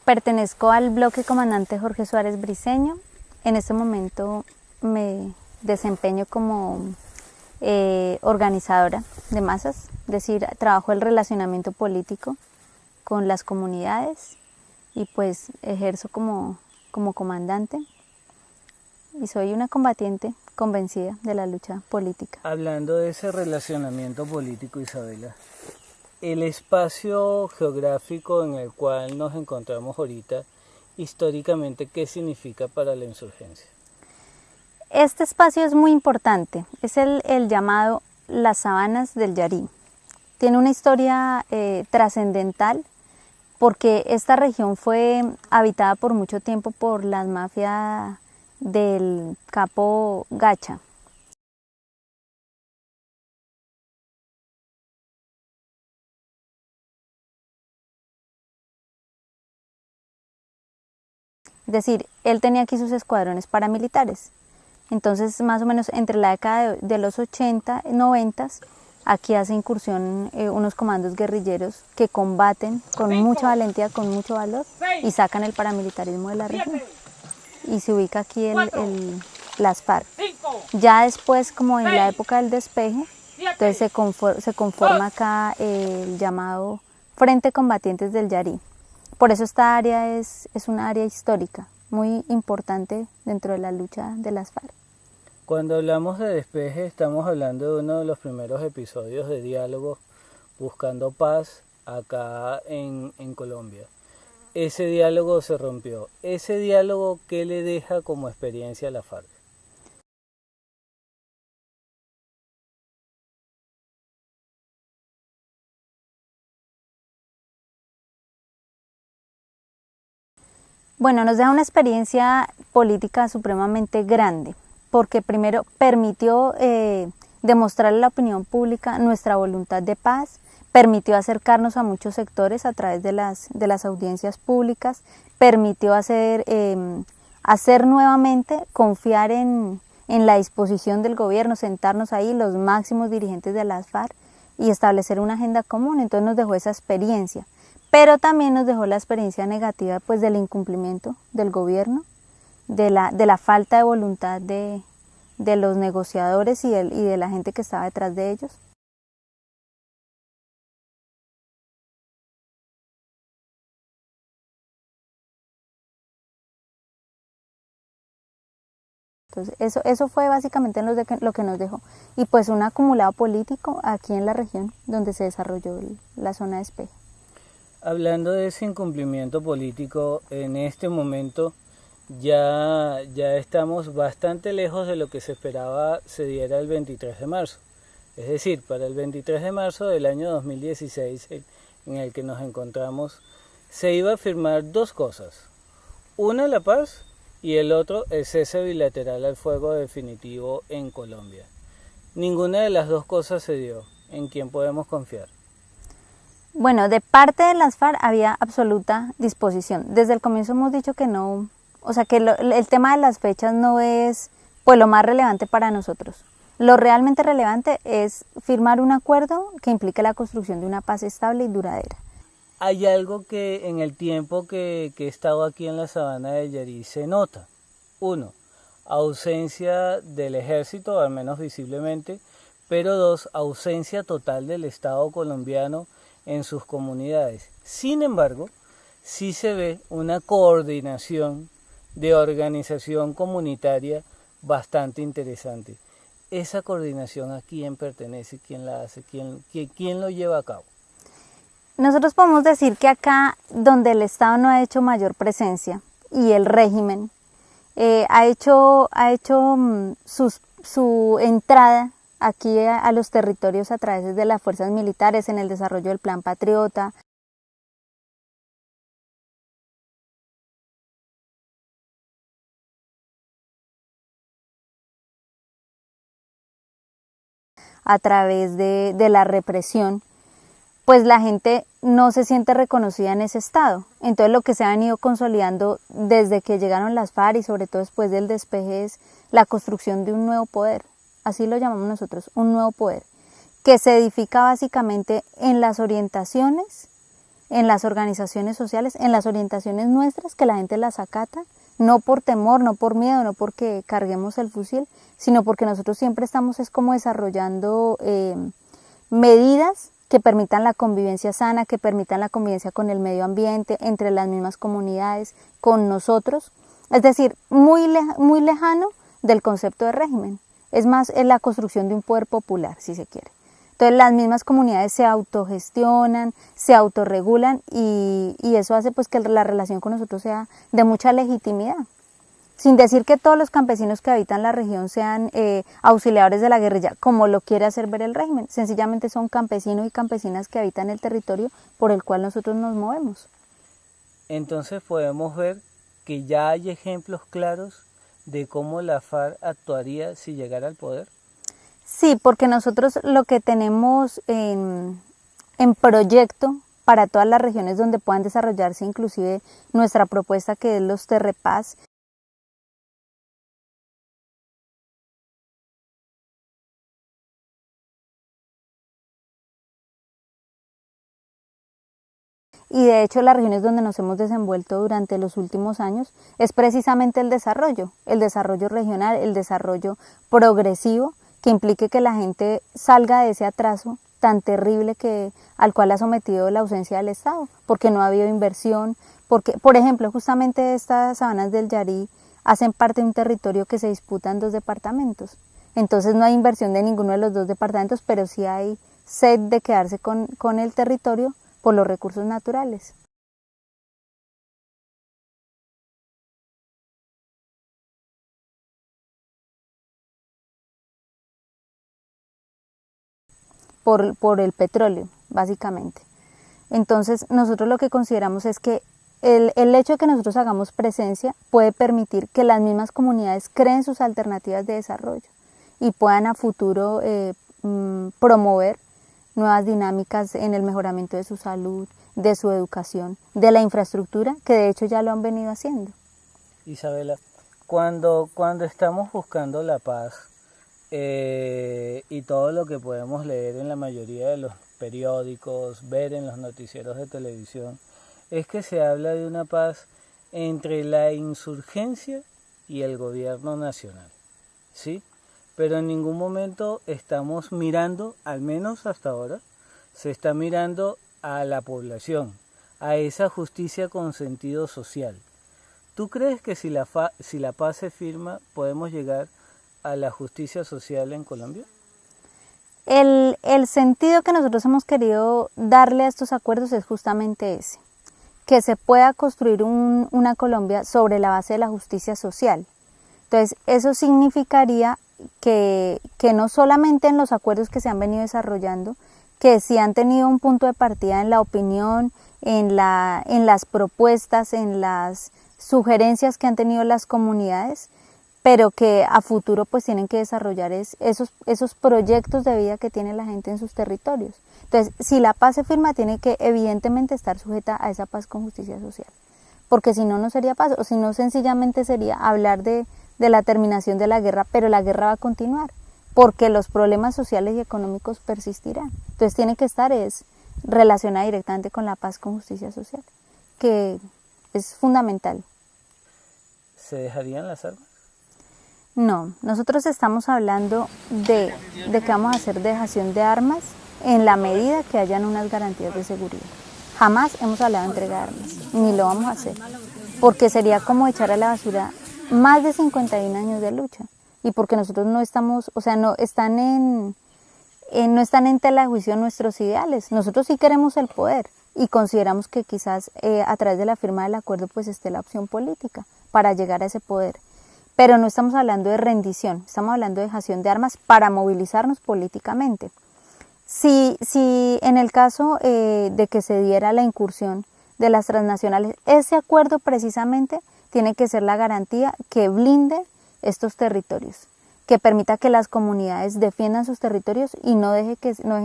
Pertenezco al bloque comandante Jorge Suárez Briceño. En este momento me desempeño como organizadora de masas, es decir, trabajo el relacionamiento político con las comunidades y pues ejerzo como comandante y soy una combatiente convencida de la lucha política. Hablando de ese relacionamiento político, Isabela, el espacio geográfico en el cual nos encontramos ahorita, históricamente, ¿qué significa para la insurgencia? Este espacio es muy importante, es el llamado Las Sabanas del Yarí. Tiene una historia trascendental porque esta región fue habitada por mucho tiempo por las mafias del Capo Gacha. Es decir, él tenía aquí sus escuadrones paramilitares. Entonces, más o menos entre la década de los 80, 90, aquí hace incursión unos comandos guerrilleros que combaten con mucha valentía, con mucho valor y sacan el paramilitarismo de la región. Y se ubica aquí las FARC. Ya después, como en la época del despeje, entonces se conforma acá el llamado Frente Combatientes del Yarí. Por eso esta área es una área histórica, muy importante dentro de la lucha de las FARC. Cuando hablamos de despeje, estamos hablando de uno de los primeros episodios de diálogo buscando paz acá en Colombia. Ese diálogo se rompió. ¿Ese diálogo qué le deja como experiencia a la FARC? Bueno, nos deja una experiencia política supremamente grande, porque primero permitió demostrarle a la opinión pública nuestra voluntad de paz, permitió acercarnos a muchos sectores a través de las audiencias públicas, permitió hacer nuevamente, confiar en la disposición del gobierno, sentarnos ahí los máximos dirigentes de las FARC y establecer una agenda común. Entonces nos dejó esa experiencia. Pero también nos dejó la experiencia negativa pues del incumplimiento del gobierno, de la falta de voluntad de los negociadores y de la gente que estaba detrás de ellos. Entonces eso fue básicamente lo que nos dejó. Y pues un acumulado político aquí en la región donde se desarrolló la zona de despeje. Hablando de ese incumplimiento político, en este momento ya estamos bastante lejos de lo que se esperaba se diera el 23 de marzo. Es decir, para el 23 de marzo del año 2016, en el que nos encontramos, se iba a firmar dos cosas. Una, la paz, y el otro, el cese bilateral al fuego definitivo en Colombia. Ninguna de las dos cosas se dio. ¿En quién podemos confiar? Bueno, de parte de las FARC había absoluta disposición. Desde el comienzo hemos dicho que no, o sea que el tema de las fechas no es pues lo más relevante para nosotros. Lo realmente relevante es firmar un acuerdo que implique la construcción de una paz estable y duradera. Hay algo que en el tiempo que he estado aquí en la Sabana del Yarí se nota. Uno, ausencia del ejército, al menos visiblemente, pero dos, ausencia total del Estado colombiano en sus comunidades. Sin embargo, sí se ve una coordinación de organización comunitaria bastante interesante. Esa coordinación, ¿a quién pertenece? ¿Quién la hace? ¿Quién lo lleva a cabo? Nosotros podemos decir que acá donde el Estado no ha hecho mayor presencia y el régimen ha hecho su entrada aquí a los territorios a través de las fuerzas militares en el desarrollo del Plan Patriota. A través de la represión, pues la gente no se siente reconocida en ese estado. Entonces lo que se ha venido consolidando desde que llegaron las FARC y sobre todo después del despeje es la construcción de un nuevo poder. Así lo llamamos nosotros, un nuevo poder, que se edifica básicamente en las orientaciones en las organizaciones sociales, en las orientaciones nuestras, que la gente las acata, no por temor, no por miedo, no porque carguemos el fusil, sino porque nosotros siempre estamos es como desarrollando medidas que permitan la convivencia sana, que permitan la convivencia con el medio ambiente, entre las mismas comunidades, con nosotros. Es decir, muy lejano del concepto de régimen. Es más, es la construcción de un poder popular, si se quiere. Entonces las mismas comunidades se autogestionan, se autorregulan y eso hace pues que la relación con nosotros sea de mucha legitimidad. Sin decir que todos los campesinos que habitan la región sean auxiliadores de la guerrilla, como lo quiere hacer ver el régimen. Sencillamente son campesinos y campesinas que habitan el territorio por el cual nosotros nos movemos. Entonces podemos ver que ya hay ejemplos claros de cómo la FARC actuaría si llegara al poder. Sí, porque nosotros lo que tenemos en proyecto para todas las regiones donde puedan desarrollarse inclusive nuestra propuesta, que es los Terrepaz, y de hecho las regiones donde nos hemos desenvuelto durante los últimos años es precisamente el desarrollo regional, el desarrollo progresivo, que implique que la gente salga de ese atraso tan terrible al cual ha sometido la ausencia del Estado, porque no ha habido inversión, porque, por ejemplo, justamente estas sabanas del Yarí hacen parte de un territorio que se disputa en 2 departamentos, entonces no hay inversión de ninguno de los 2 departamentos, pero sí hay sed de quedarse con el territorio por los recursos naturales. Por el petróleo, básicamente. Entonces, nosotros lo que consideramos es que el hecho de que nosotros hagamos presencia puede permitir que las mismas comunidades creen sus alternativas de desarrollo y puedan a futuro promover nuevas dinámicas en el mejoramiento de su salud, de su educación, de la infraestructura, que de hecho ya lo han venido haciendo. Isabela, cuando estamos buscando la paz, y todo lo que podemos leer en la mayoría de los periódicos, ver en los noticieros de televisión, es que se habla de una paz entre la insurgencia y el gobierno nacional, ¿sí? Pero en ningún momento estamos mirando, al menos hasta ahora, se está mirando a la población, a esa justicia con sentido social. ¿Tú crees que si la paz se firma podemos llegar a la justicia social en Colombia? El sentido que nosotros hemos querido darle a estos acuerdos es justamente ese, que se pueda construir una Colombia sobre la base de la justicia social. Entonces, eso significaría que no solamente en los acuerdos que se han venido desarrollando, que sí han tenido un punto de partida en la opinión, en las propuestas, en las sugerencias que han tenido las comunidades, pero que a futuro pues tienen que desarrollar esos proyectos de vida que tiene la gente en sus territorios. Entonces, si la paz se firma, tiene que evidentemente estar sujeta a esa paz con justicia social, porque si no, no sería paz, o si no, sencillamente sería hablar de la terminación de la guerra, pero la guerra va a continuar, porque los problemas sociales y económicos persistirán. Entonces tiene que estar relacionada directamente con la paz con justicia social, que es fundamental. ¿Se dejarían las armas? No, nosotros estamos hablando de que vamos a hacer dejación de armas en la medida que hayan unas garantías de seguridad. Jamás hemos hablado de entrega de armas, ni lo vamos a hacer, porque sería como echar a la basura más de 51 años de lucha, y porque nosotros no estamos, o sea, no están en tela de juicio nuestros ideales. Nosotros sí queremos el poder y consideramos que quizás a través de la firma del acuerdo pues esté la opción política para llegar a ese poder. Pero no estamos hablando de rendición, estamos hablando de dejación de armas para movilizarnos políticamente. Si en el caso de que se diera la incursión de las transnacionales, ese acuerdo precisamente tiene que ser la garantía que blinde estos territorios, que permita que las comunidades defiendan sus territorios y no dejen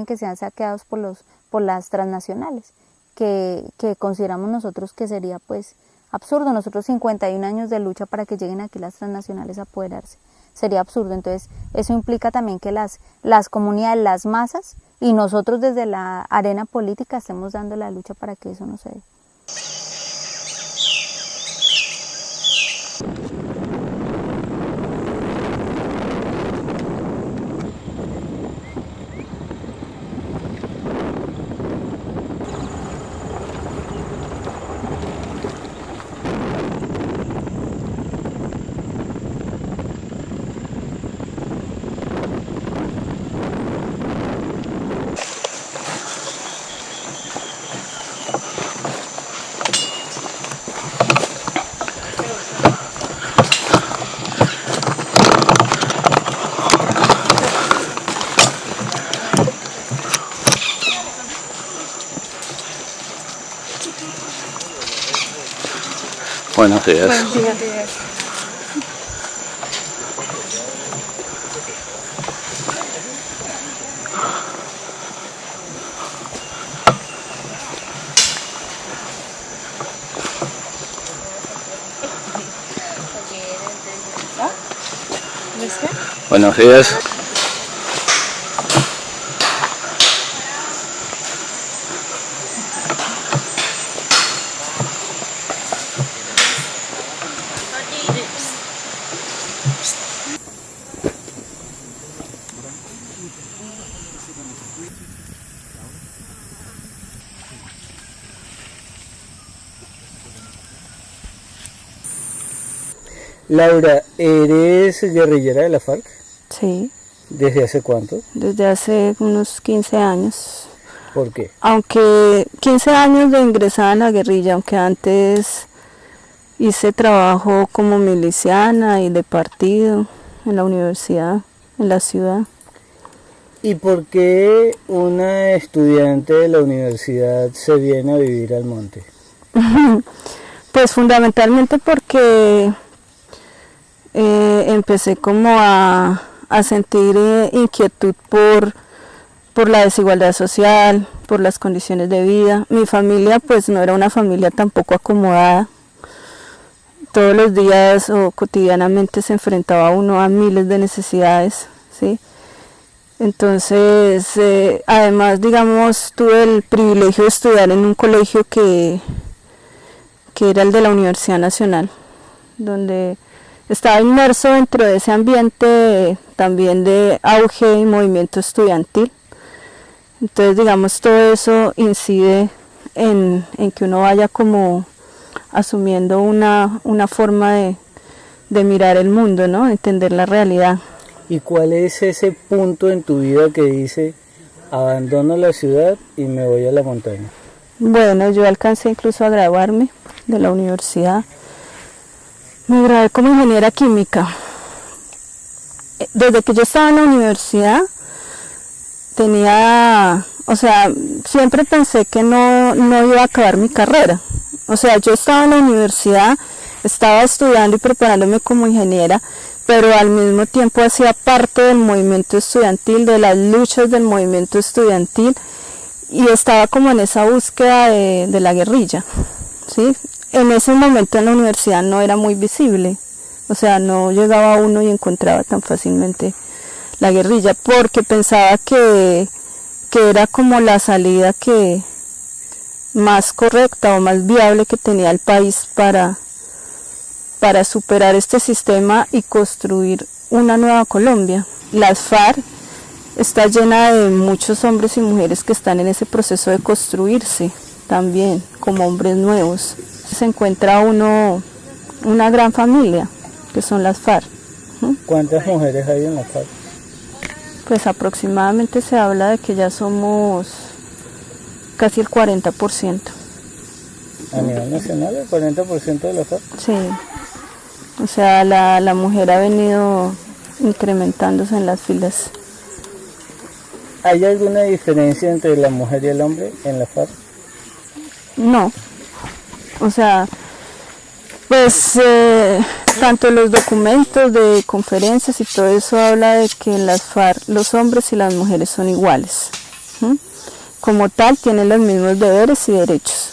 que sean saqueados por las transnacionales, que consideramos nosotros que sería pues absurdo. Nosotros 51 años de lucha para que lleguen aquí las transnacionales a apoderarse sería absurdo. Entonces eso implica también que las comunidades, las masas y nosotros desde la arena política estemos dando la lucha para que eso no se dé. Buenos días. Buenos días. Buenos días. Laura, ¿eres guerrillera de la FARC? Sí, ¿Desde hace cuánto? desde hace unos 15 años. ¿Por qué? Aunque 15 años de ingresar en la guerrilla, aunque antes hice trabajo como miliciana y de partido en la universidad, en la ciudad. ¿Y por qué una estudiante de la universidad se viene a vivir al monte? Pues fundamentalmente porque empecé como a sentir inquietud por la desigualdad social, por las condiciones de vida. Mi familia pues no era una familia tampoco acomodada. Todos los días o cotidianamente se enfrentaba uno a miles de necesidades, ¿sí? Entonces, además, digamos, tuve el privilegio de estudiar en un colegio que era el de la Universidad Nacional, donde estaba inmerso dentro de ese ambiente también de auge y movimiento estudiantil. Entonces, digamos, todo eso incide en que uno vaya como asumiendo una forma de mirar el mundo, ¿no? Entender la realidad. ¿Y cuál es ese punto en tu vida que dice, abandono la ciudad y me voy a la montaña? Bueno, yo alcancé incluso a graduarme de la universidad. Me gradué como ingeniera química. Desde que yo estaba en la universidad siempre pensé que no iba a acabar mi carrera. O sea, yo estaba en la universidad, estaba estudiando y preparándome como ingeniera, pero al mismo tiempo hacía parte del movimiento estudiantil, de las luchas del movimiento estudiantil, y estaba como en esa búsqueda de la guerrilla, ¿sí? En ese momento en la universidad no era muy visible, o sea, no llegaba uno y encontraba tan fácilmente la guerrilla, porque pensaba que era como la salida más correcta o más viable que tenía el país para superar este sistema y construir una nueva Colombia. Las FARC está llena de muchos hombres y mujeres que están en ese proceso de construirse también como hombres nuevos. Se encuentra uno una gran familia que son las FARC. ¿Cuántas mujeres hay en la FARC? Pues aproximadamente se habla de que ya somos casi el 40%. ¿A nivel nacional el 40% de la FARC? Sí, o sea, la mujer ha venido incrementándose en las filas. ¿Hay alguna diferencia entre la mujer y el hombre en la FARC? No, o sea, pues tanto los documentos de conferencias y todo eso habla de que en las FARC los hombres y las mujeres son iguales. Como tal tienen los mismos deberes y derechos.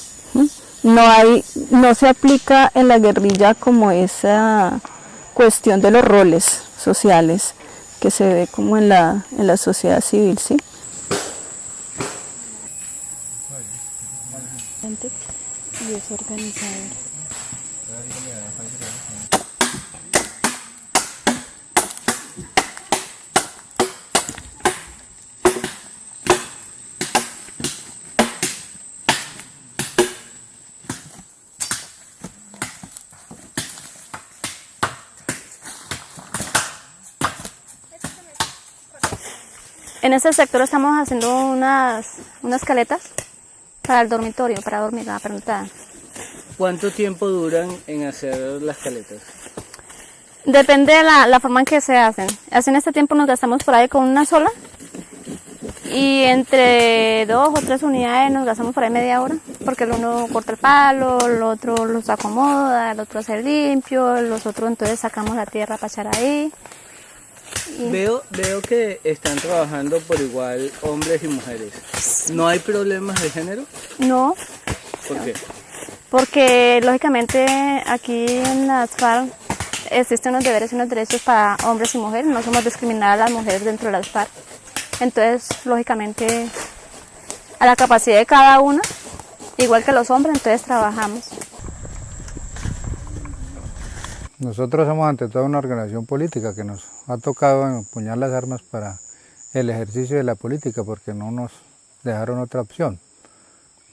No se aplica en la guerrilla como esa cuestión de los roles sociales que se ve como en la sociedad civil, ¿sí? Y es organizador. En este sector estamos haciendo unas caletas para el dormitorio, para dormir, la pernoctada. ¿Cuánto tiempo duran en hacer las caletas? Depende de la forma en que se hacen. Así en este tiempo nos gastamos por ahí con una sola. Y entre 2 o 3 unidades nos gastamos por ahí media hora. Porque el uno corta el palo, el otro los acomoda, el otro hace el limpio, los otros entonces sacamos la tierra para echar ahí. Veo que están trabajando por igual hombres y mujeres. ¿No hay problemas de género? No. ¿Por qué? Porque lógicamente aquí en las FARC existen unos deberes y unos derechos para hombres y mujeres. No somos discriminadas las mujeres dentro de las FARC. Entonces, lógicamente, a la capacidad de cada una, igual que los hombres, entonces trabajamos. Nosotros somos ante todo una organización política que nos ha tocado empuñar las armas para el ejercicio de la política porque no nos dejaron otra opción.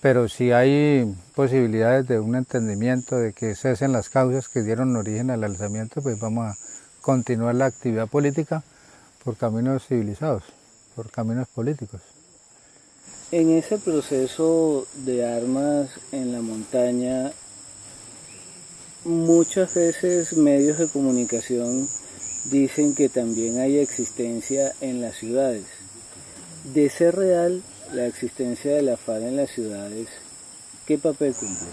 Pero si hay posibilidades de un entendimiento, de que cesen las causas que dieron origen al alzamiento, pues vamos a continuar la actividad política por caminos civilizados, por caminos políticos. En ese proceso de armas en la montaña, muchas veces medios de comunicación dicen que también hay existencia en las ciudades. De ser real la existencia de la FARC en las ciudades, ¿qué papel cumple?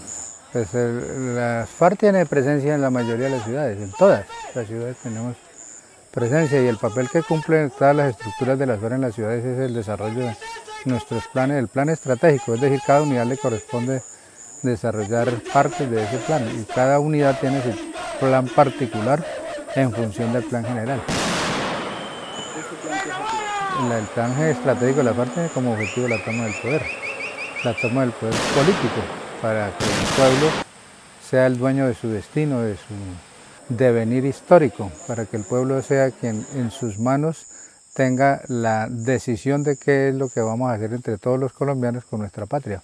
Pues la FARC tiene presencia en la mayoría de las ciudades, en todas las ciudades tenemos presencia, y el papel que cumplen todas las estructuras de la FARC en las ciudades es el desarrollo de nuestros planes, el plan estratégico, es decir, cada unidad le corresponde desarrollar partes de ese plan y cada unidad tiene su plan particular en función del plan general. El plan estratégico de la FARC tiene como objetivo la toma del poder político, para que el pueblo sea el dueño de su destino, de su devenir histórico, para que el pueblo sea quien en sus manos tenga la decisión de qué es lo que vamos a hacer entre todos los colombianos con nuestra patria.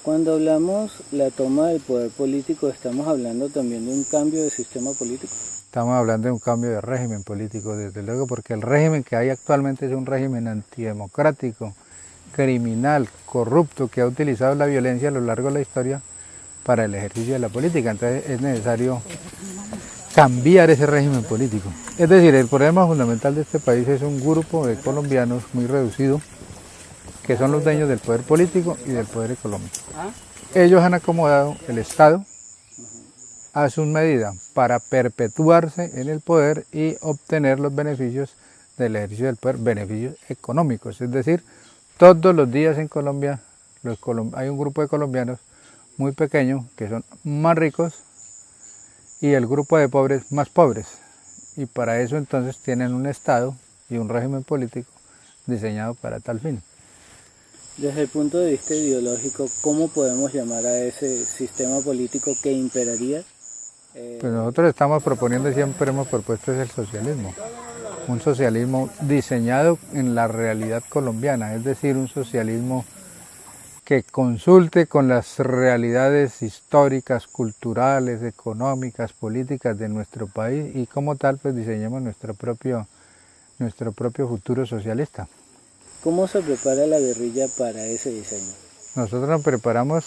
Cuando hablamos la toma del poder político, ¿estamos hablando también de un cambio de sistema político? Estamos hablando de un cambio de régimen político, desde luego, porque el régimen que hay actualmente es un régimen antidemocrático, criminal, corrupto, que ha utilizado la violencia a lo largo de la historia para el ejercicio de la política. Entonces es necesario cambiar ese régimen político. Es decir, el problema fundamental de este país es un grupo de colombianos muy reducido, que son los dueños del poder político y del poder económico. Ellos han acomodado el Estado a su medida para perpetuarse en el poder y obtener los beneficios del ejercicio del poder, beneficios económicos. Es decir, todos los días en Colombia hay un grupo de colombianos muy pequeño que son más ricos y el grupo de pobres más pobres. Y para eso entonces tienen un Estado y un régimen político diseñado para tal fin. Desde el punto de vista ideológico, ¿cómo podemos llamar a ese sistema político que imperaría? Pues nosotros estamos proponiendo, siempre hemos propuesto, es el socialismo. Un socialismo diseñado en la realidad colombiana, es decir, un socialismo que consulte con las realidades históricas, culturales, económicas, políticas de nuestro país y como tal pues diseñemos nuestro propio futuro socialista. ¿Cómo se prepara la guerrilla para ese diseño? Nosotros nos preparamos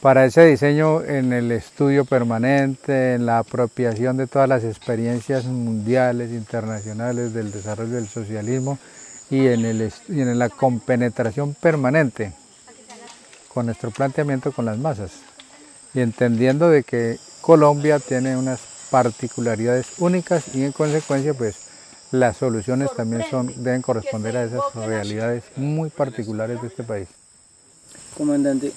para ese diseño en el estudio permanente, en la apropiación de todas las experiencias mundiales, internacionales del desarrollo del socialismo y en la compenetración permanente con nuestro planteamiento con las masas y entendiendo de que Colombia tiene unas particularidades únicas y en consecuencia pues las soluciones también deben corresponder a esas realidades muy particulares de este país. Comandante,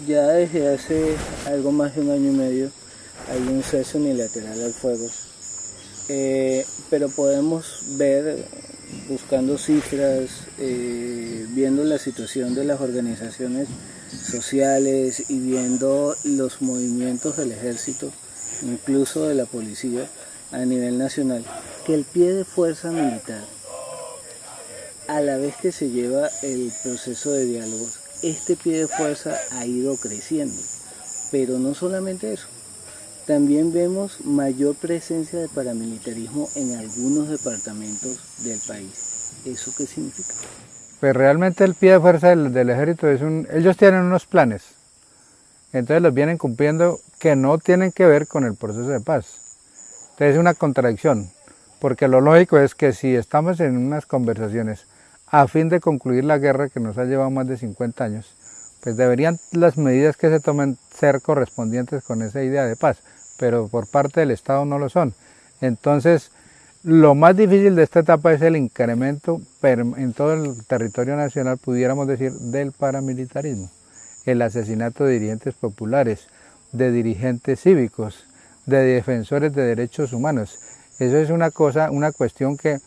ya desde hace algo más de 1 año y medio hay un cese unilateral al fuego. Pero podemos ver, buscando cifras, viendo la situación de las organizaciones sociales y viendo los movimientos del ejército, incluso de la policía a nivel nacional, que el pie de fuerza militar, a la vez que se lleva el proceso de diálogo, este pie de fuerza ha ido creciendo. Pero no solamente eso, también vemos mayor presencia de paramilitarismo en algunos departamentos del país. ¿Eso qué significa? Pues realmente el pie de fuerza del ejército es ellos tienen unos planes, entonces los vienen cumpliendo que no tienen que ver con el proceso de paz. Entonces es una contradicción, porque lo lógico es que si estamos en unas conversaciones a fin de concluir la guerra que nos ha llevado más de 50 años, pues deberían las medidas que se tomen ser correspondientes con esa idea de paz, pero por parte del Estado no lo son. Entonces, lo más difícil de esta etapa es el incremento en todo el territorio nacional, pudiéramos decir, del paramilitarismo, el asesinato de dirigentes populares, de dirigentes cívicos, de defensores de derechos humanos. Eso es una cuestión que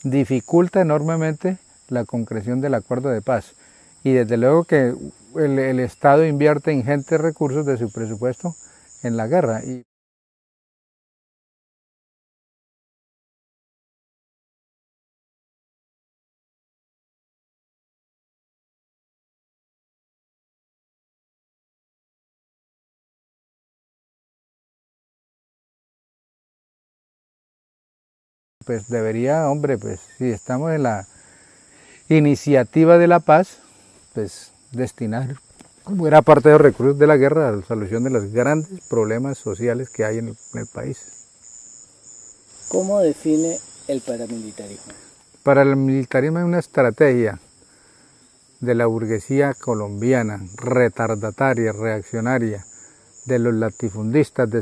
dificulta enormemente la concreción del acuerdo de paz. Y desde luego que el Estado invierte ingentes recursos de su presupuesto en la guerra. Pues debería, hombre, pues si estamos en la iniciativa de la paz, pues destinar buena parte de los recursos de la guerra a la solución de los grandes problemas sociales que hay en el país. ¿Cómo define el paramilitarismo? Para el militarismo es una estrategia de la burguesía colombiana, retardataria, reaccionaria, de los latifundistas, de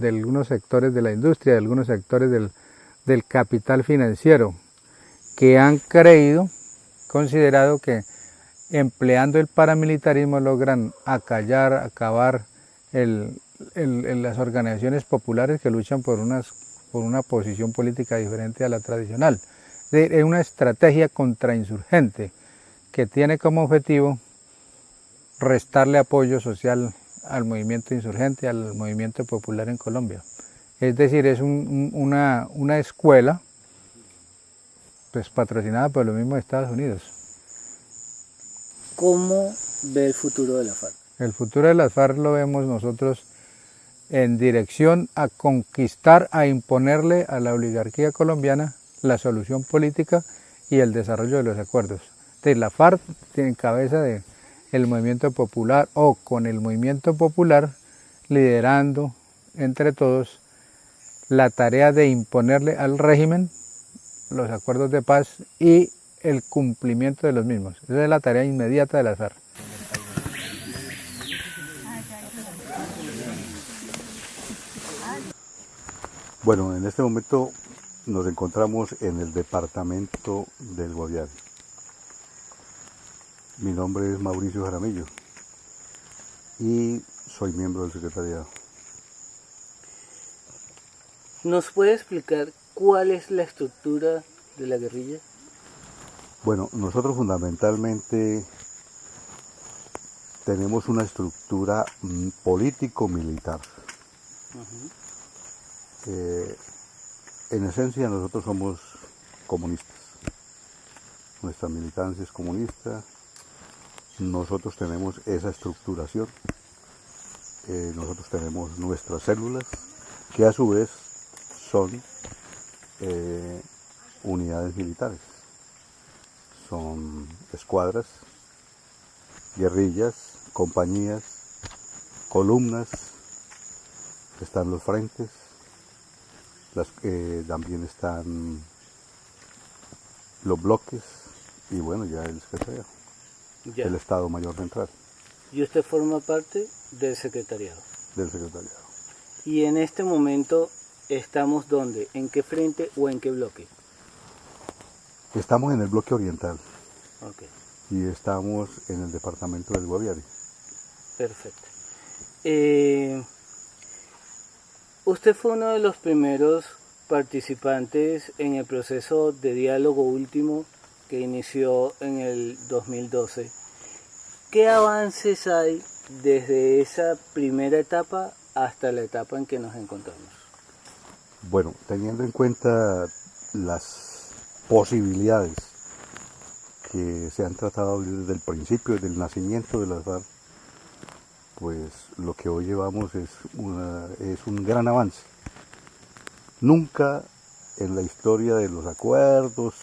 algunos sectores de la industria, de algunos sectores del capital financiero, que han considerado que empleando el paramilitarismo logran acabar las organizaciones populares que luchan por una posición política diferente a la tradicional. Es una estrategia contrainsurgente que tiene como objetivo restarle apoyo social al movimiento insurgente, al movimiento popular en Colombia. Es decir, es una escuela pues patrocinada por los mismos Estados Unidos. ¿Cómo ve el futuro de la FARC? El futuro de las FARC lo vemos nosotros en dirección a conquistar, a imponerle a la oligarquía colombiana la solución política y el desarrollo de los acuerdos. Entonces la FARC en cabeza del movimiento popular o con el movimiento popular liderando entre todos la tarea de imponerle al régimen los acuerdos de paz y el cumplimiento de los mismos. Esa es la tarea inmediata de las FARC. Bueno, en este momento nos encontramos en el departamento del Guaviare. Mi nombre es Mauricio Jaramillo y soy miembro del secretariado. ¿Nos puede explicar cuál es la estructura de la guerrilla? Bueno, nosotros fundamentalmente tenemos una estructura político-militar. En esencia nosotros somos comunistas. Nuestra militancia es comunista. Nosotros tenemos esa estructuración. Nosotros tenemos nuestras células, que a su vez son unidades militares. Son escuadras, guerrillas, compañías, columnas, están los frentes, también están los bloques y bueno, ya el secretariado, el Estado Mayor Central. ¿Y usted forma parte del secretariado? Del secretariado. ¿Y en este momento estamos dónde? ¿En qué frente o en qué bloque? Estamos en el bloque oriental. Okay. Y estamos en el departamento del Guaviare. Perfecto. Usted fue uno de los primeros participantes en el proceso de diálogo último que inició en el 2012. ¿Qué avances hay desde esa primera etapa hasta la etapa en que nos encontramos? Bueno, teniendo en cuenta las posibilidades que se han tratado desde el principio, desde el nacimiento de las FARC, pues lo que hoy llevamos es un gran avance. Nunca en la historia de los acuerdos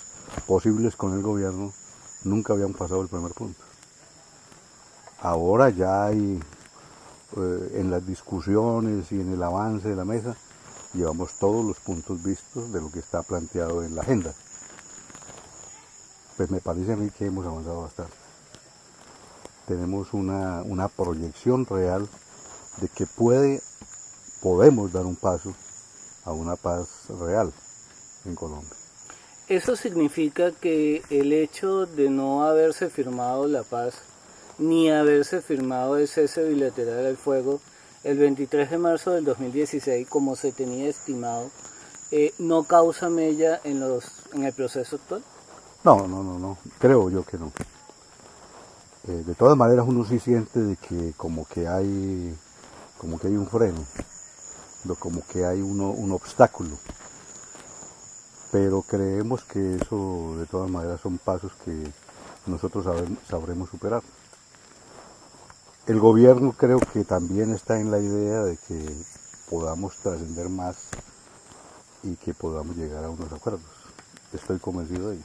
posibles con el gobierno, nunca habían pasado el primer punto. Ahora ya hay, en las discusiones y en el avance de la mesa, llevamos todos los puntos vistos de lo que está planteado en la agenda. Pues me parece a mí que hemos avanzado bastante. Tenemos una proyección real de que podemos dar un paso a una paz real en Colombia. Eso significa que el hecho de no haberse firmado la paz, ni haberse firmado el cese bilateral del fuego, el 23 de marzo del 2016, como se tenía estimado, ¿no causa mella en el proceso actual? No, creo yo que no. De todas maneras uno sí siente de que como que hay un freno, como que hay un obstáculo. Pero creemos que eso de todas maneras son pasos que nosotros sabremos superar. El gobierno creo que también está en la idea de que podamos trascender más y que podamos llegar a unos acuerdos. Estoy convencido de ello.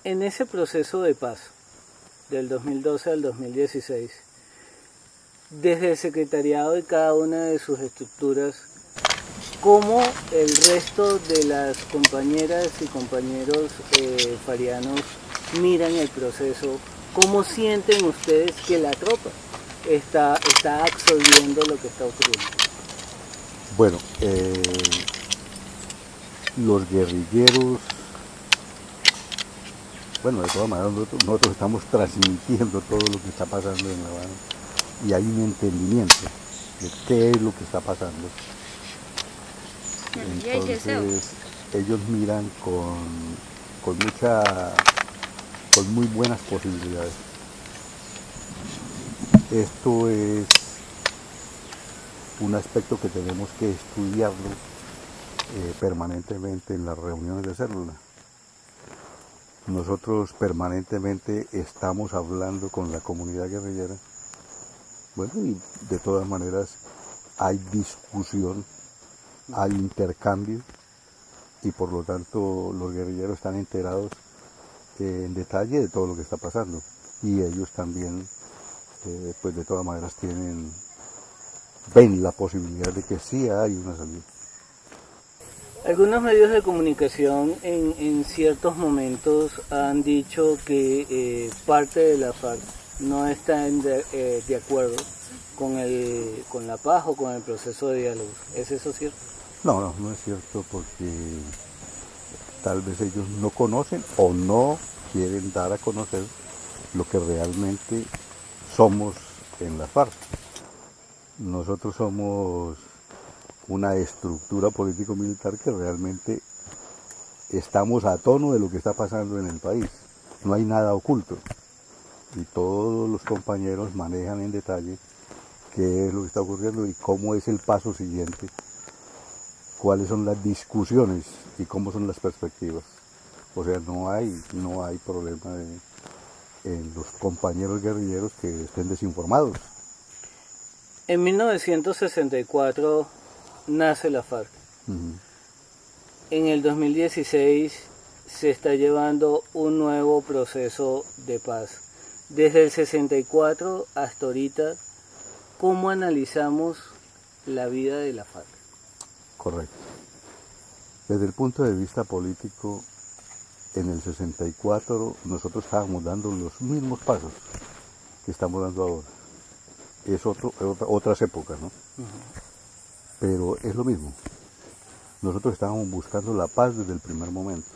En ese proceso de paz, del 2012 al 2016, desde el secretariado y cada una de sus estructuras, ¿cómo el resto de las compañeras y compañeros farianos miran el proceso? ¿Cómo sienten ustedes que la tropa está absorbiendo lo que está ocurriendo? Bueno, los guerrilleros, de todas maneras nosotros estamos transmitiendo todo lo que está pasando en La Habana y hay un entendimiento de qué es lo que está pasando. Entonces ellos miran con muy buenas posibilidades. Esto es un aspecto que tenemos que estudiarlo permanentemente en las reuniones de célula. Nosotros permanentemente estamos hablando con la comunidad guerrillera. Y de todas maneras hay discusión, hay intercambio y por lo tanto los guerrilleros están enterados en detalle de todo lo que está pasando y ellos también de todas maneras ven la posibilidad de que sí hay una salida. Algunos medios de comunicación en ciertos momentos han dicho que parte de la FARC no está de acuerdo con la paz o con el proceso de diálogo. ¿Es eso cierto? No es cierto porque tal vez ellos no conocen o no quieren dar a conocer lo que realmente somos en la FARC. Nosotros somos una estructura político-militar que realmente estamos a tono de lo que está pasando en el país. No hay nada oculto. Y todos los compañeros manejan en detalle qué es lo que está ocurriendo y cómo es el paso siguiente, cuáles son las discusiones y cómo son las perspectivas. O sea, no hay problema en los compañeros guerrilleros que estén desinformados. En 1964 nace la FARC. Uh-huh. En el 2016 se está llevando un nuevo proceso de paz. Desde el 64 hasta ahorita, ¿cómo analizamos la vida de la FARC? Correcto. Desde el punto de vista político, en el 64 nosotros estábamos dando los mismos pasos que estamos dando ahora. Es otras épocas, ¿no? Uh-huh. Pero es lo mismo. Nosotros estábamos buscando la paz desde el primer momento.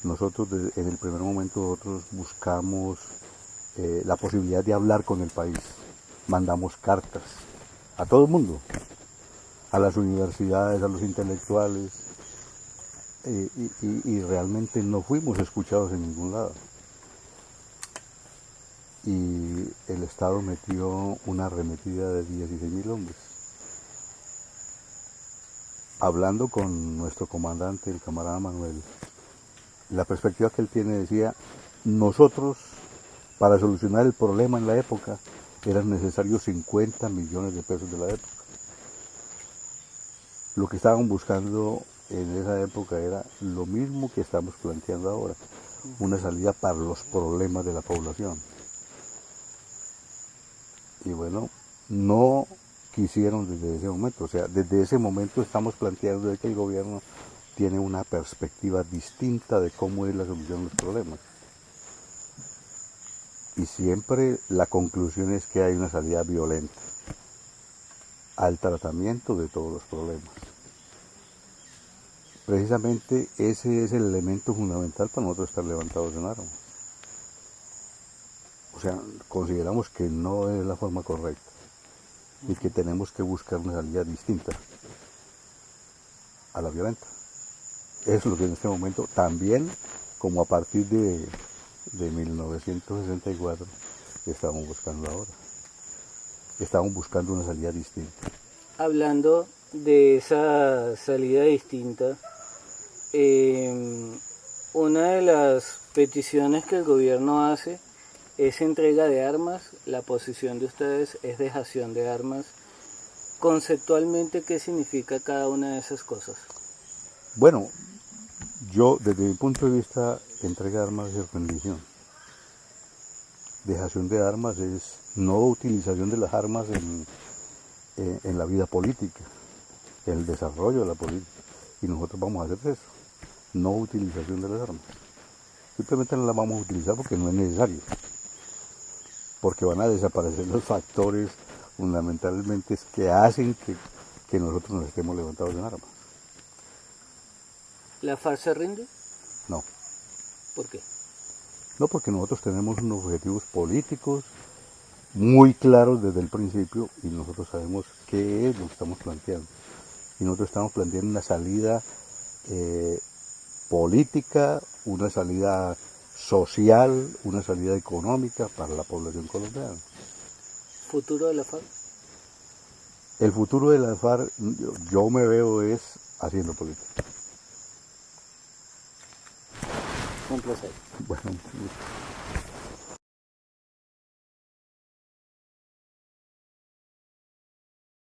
En el primer momento nosotros buscamos la posibilidad de hablar con el país. Mandamos cartas a todo el mundo a las universidades, a los intelectuales, y realmente no fuimos escuchados en ningún lado. Y el Estado metió una arremetida de 16.000 hombres. Hablando con nuestro comandante, el camarada Manuel, la perspectiva que él tiene decía, nosotros, para solucionar el problema en la época, eran necesarios 50 millones de pesos de la época. Lo que estaban buscando en esa época era lo mismo que estamos planteando ahora, una salida para los problemas de la población. Y bueno, no quisieron desde ese momento, o sea, desde ese momento estamos planteando de que el gobierno tiene una perspectiva distinta de cómo es la solución de los problemas. Y siempre la conclusión es que hay una salida violenta al tratamiento de todos los problemas. Precisamente ese es el elemento fundamental para nosotros estar levantados en armas. O sea, consideramos que no es la forma correcta y que tenemos que buscar una salida distinta a la violenta. Eso es lo que en este momento también, como a partir de 1964, estamos buscando ahora. Estamos buscando una salida distinta. Hablando de esa salida distinta, una de las peticiones que el gobierno hace es entrega de armas, la posición de ustedes es dejación de armas. Conceptualmente, ¿qué significa cada una de esas cosas? Bueno, yo desde mi punto de vista, entrega de armas es rendición. Dejación de armas es no utilización de las armas en la vida política, en el desarrollo de la política. Y nosotros vamos a hacer eso, no utilización de las armas. Simplemente no las vamos a utilizar porque no es necesario. Porque van a desaparecer los factores fundamentalmente que hacen que nosotros nos estemos levantados en armas. ¿La FARC se rinde? No. ¿Por qué? No, porque nosotros tenemos unos objetivos políticos muy claros desde el principio y nosotros sabemos qué es lo que estamos planteando. Y nosotros estamos planteando una salida política, una salida social, una salida económica para la población colombiana. ¿Futuro de la FARC? El futuro de la FARC, yo me veo es haciendo política. Un placer. Bueno,